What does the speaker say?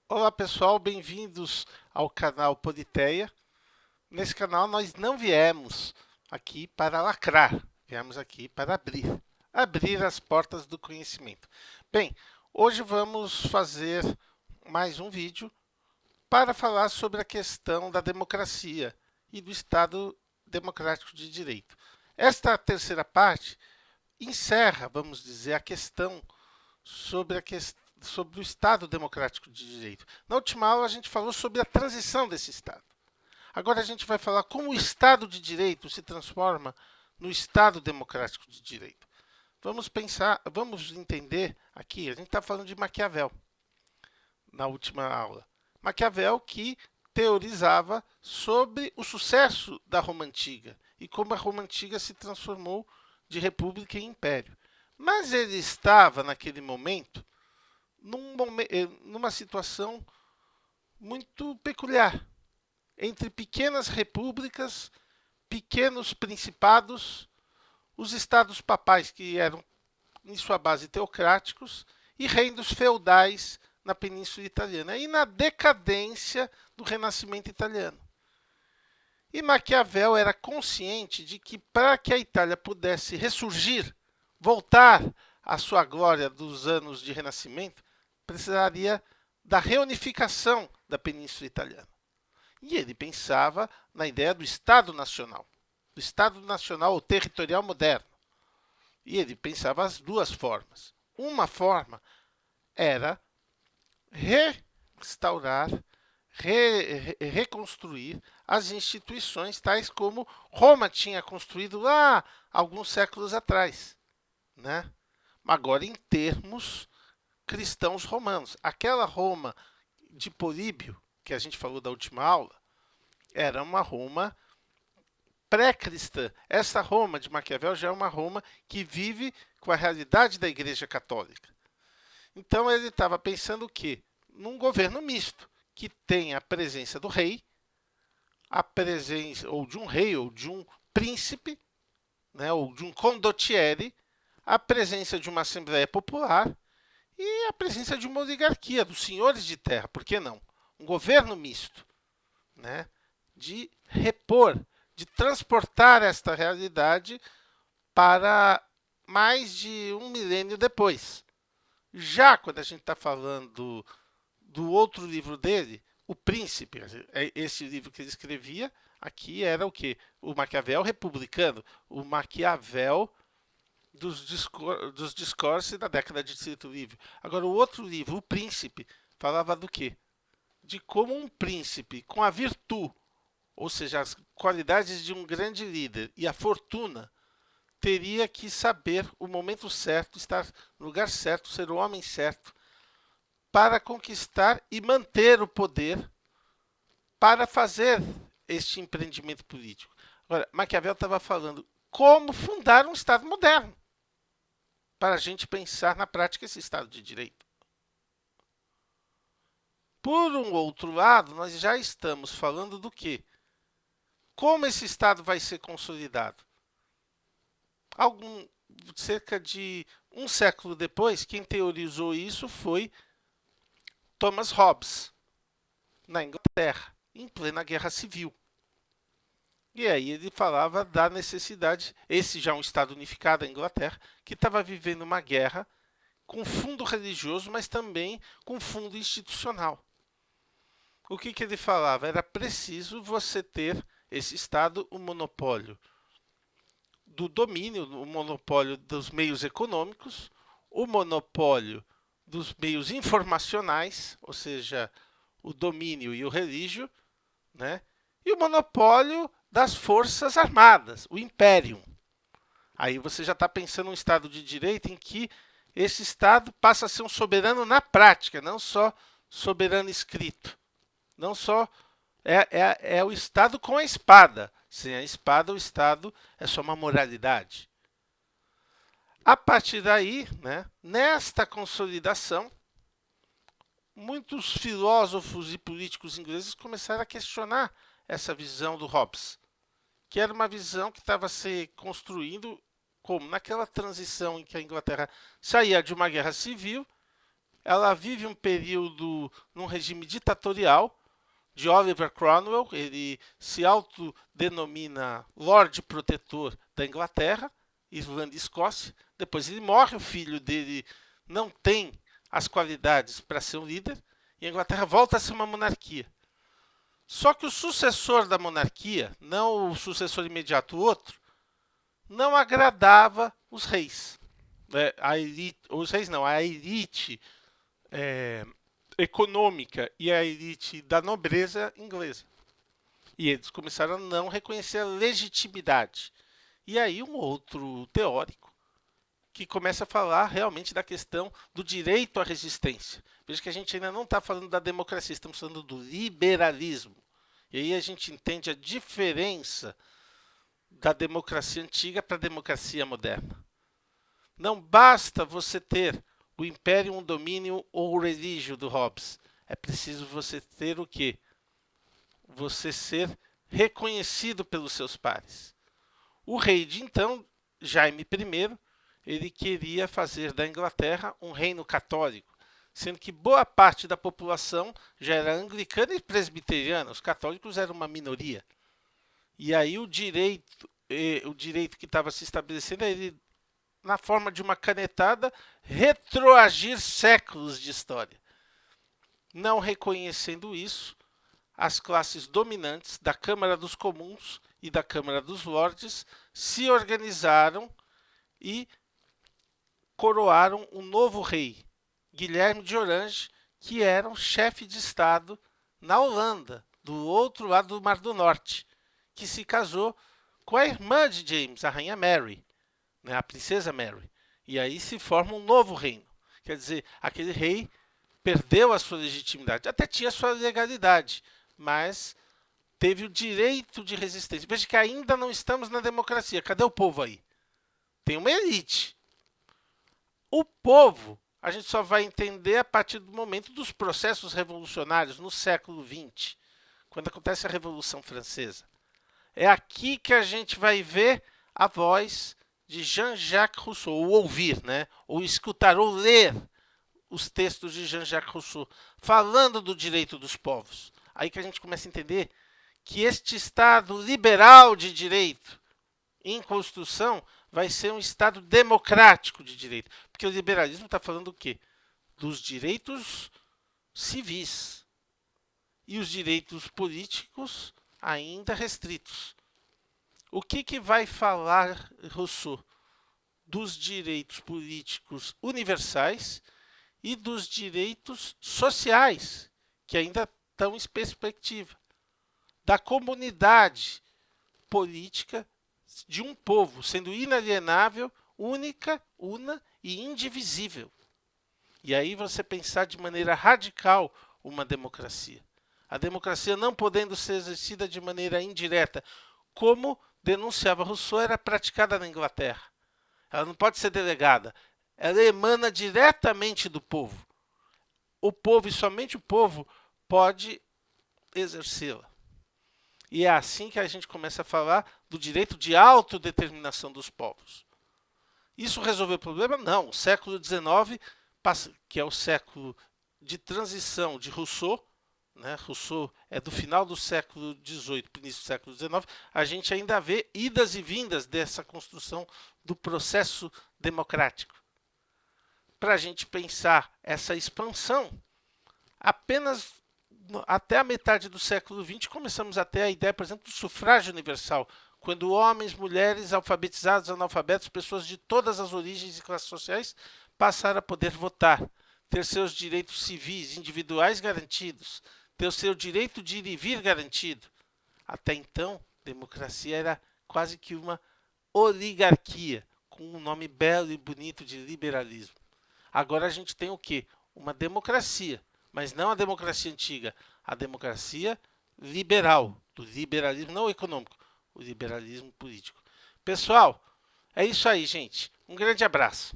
Olá pessoal, bem-vindos ao canal Politeia. Nesse canal nós não viemos aqui para lacrar, viemos aqui para abrir as portas do conhecimento. Bem, hoje vamos fazer mais um vídeo para falar sobre a questão da democracia e do Estado Democrático de Direito. Esta terceira parte encerra, vamos dizer, a questão sobre o Estado Democrático de Direito. Na última aula a gente falou sobre a transição desse Estado. Agora a gente vai falar como o Estado de Direito se transforma no Estado Democrático de Direito. Vamos pensar, vamos entender aqui, a gente está falando de Maquiavel na última aula. Maquiavel que teorizava sobre o sucesso da Roma Antiga e como a Roma Antiga se transformou de república em império. Mas ele estava, naquele momento, numa situação muito peculiar. Entre pequenas repúblicas, pequenos principados, os estados papais, que eram, em sua base, teocráticos, e reinos feudais na Península Italiana, e na decadência do Renascimento italiano. E Maquiavel era consciente de que, para que a Itália pudesse ressurgir, voltar à sua glória dos anos de Renascimento, precisaria da reunificação da Península Italiana. E ele pensava na ideia do Estado Nacional, do Estado Nacional ou territorial moderno. E ele pensava as duas formas. Uma forma era restaurar, reconstruir as instituições tais como Roma tinha construído lá alguns séculos atrás, né? Agora em termos cristãos romanos. Aquela Roma de Políbio, que a gente falou da última aula, era uma Roma pré-cristã. Essa Roma de Maquiavel já é uma Roma que vive com a realidade da Igreja Católica. Então ele estava pensando o quê? Num governo misto, que tem a presença do rei, a presença ou de um rei ou de um príncipe, né, ou de um condottiere, a presença de uma assembleia popular e a presença de uma oligarquia, dos senhores de terra, por que não? Um governo misto, né? De repor, de transportar esta realidade para mais de um milênio depois. Já quando a gente está falando do outro livro dele, O Príncipe, esse livro que ele escrevia, aqui era o quê? O Maquiavel republicano, o Maquiavel dos discursos da década de Tito Livre. Agora, o outro livro, O Príncipe, falava do quê? De como um príncipe, com a virtude, ou seja, as qualidades de um grande líder e a fortuna, teria que saber o momento certo, estar no lugar certo, ser o homem certo, para conquistar e manter o poder, para fazer este empreendimento político. Agora, Maquiavel estava falando como fundar um Estado moderno, para a gente pensar na prática esse Estado de Direito. Por um outro lado, nós já estamos falando do quê? Como esse Estado vai ser consolidado? Cerca de um século depois, quem teorizou isso foi Thomas Hobbes, na Inglaterra, em plena Guerra Civil. E aí ele falava da necessidade, esse já é um Estado unificado, a Inglaterra, que estava vivendo uma guerra com fundo religioso, mas também com fundo institucional. O que ele falava? Era preciso você ter esse Estado, o monopólio do domínio, o monopólio dos meios econômicos, o monopólio dos meios informacionais, ou seja, o domínio e o relígio, né? E o monopólio das forças armadas, o império. Aí você já está pensando em um Estado de direito em que esse Estado passa a ser um soberano na prática, não só soberano escrito. Não só é o Estado com a espada. Sem a espada, o Estado é só uma moralidade. A partir daí, né, nesta consolidação, muitos filósofos e políticos ingleses começaram a questionar essa visão do Hobbes, que era uma visão que estava se construindo como naquela transição em que a Inglaterra saía de uma guerra civil, ela vive um período num regime ditatorial de Oliver Cromwell. Ele se autodenomina Lorde Protetor da Inglaterra, Irlanda e Escócia. Depois ele morre, o filho dele não tem as qualidades para ser um líder, e a Inglaterra volta a ser uma monarquia. Só que o sucessor da monarquia, não o sucessor imediato, o outro, não agradava os reis. A elite, os reis não, a elite econômica e a elite da nobreza inglesa. E eles começaram a não reconhecer a legitimidade. E aí um outro teórico que começa a falar realmente da questão do direito à resistência. Veja que a gente ainda não está falando da democracia, estamos falando do liberalismo. E aí a gente entende a diferença da democracia antiga para a democracia moderna. Não basta você ter o Imperium Dominium ou Religio do Hobbes. É preciso você ter o quê? Você ser reconhecido pelos seus pares. O rei de então, Jaime I, ele queria fazer da Inglaterra um reino católico, sendo que boa parte da população já era anglicana e presbiteriana. Os católicos eram uma minoria. E aí o direito que estava se estabelecendo é ele, na forma de uma canetada, retroagir séculos de história. Não reconhecendo isso, as classes dominantes da Câmara dos Comuns e da Câmara dos Lordes se organizaram e coroaram um novo rei, Guilherme de Orange, que era um chefe de Estado na Holanda, do outro lado do Mar do Norte, que se casou com a irmã de James, a rainha Mary, né, a princesa Mary. E aí se forma um novo reino. Quer dizer, aquele rei perdeu a sua legitimidade, até tinha sua legalidade, mas teve o direito de resistência. Veja que ainda não estamos na democracia. Cadê o povo aí? Tem uma elite. O povo, a gente só vai entender a partir do momento dos processos revolucionários no século XX, quando acontece a Revolução Francesa. É aqui que a gente vai ver a voz de Jean-Jacques Rousseau, ou ouvir, né? Ou escutar, ou ler os textos de Jean-Jacques Rousseau, falando do direito dos povos. Aí que a gente começa a entender que este Estado liberal de direito em construção vai ser um Estado democrático de direito. Porque o liberalismo está falando do quê? Dos direitos civis. E os direitos políticos ainda restritos. O que vai falar Rousseau? Dos direitos políticos universais e dos direitos sociais, que ainda estão em perspectiva. Da comunidade política de um povo, sendo inalienável, única, una e indivisível. E aí você pensar de maneira radical uma democracia. A democracia não podendo ser exercida de maneira indireta, como denunciava Rousseau, era praticada na Inglaterra. Ela não pode ser delegada. Ela emana diretamente do povo. O povo e somente o povo pode exercê-la. E é assim que a gente começa a falar do direito de autodeterminação dos povos. Isso resolveu o problema? Não. O século XIX, que é o século de transição de Rousseau, né? Rousseau é do final do século XVIII para o início do século XIX, a gente ainda vê idas e vindas dessa construção do processo democrático. Para a gente pensar essa expansão, apenas até a metade do século XX começamos a ter a ideia, por exemplo, do sufrágio universal, quando homens, mulheres, alfabetizados, analfabetos, pessoas de todas as origens e classes sociais passaram a poder votar, ter seus direitos civis individuais garantidos, ter o seu direito de ir e vir garantido. Até então, democracia era quase que uma oligarquia, com um nome belo e bonito de liberalismo. Agora a gente tem o quê? Uma democracia, mas não a democracia antiga, a democracia liberal, do liberalismo não econômico, o liberalismo político. Pessoal, é isso aí, gente. Um grande abraço.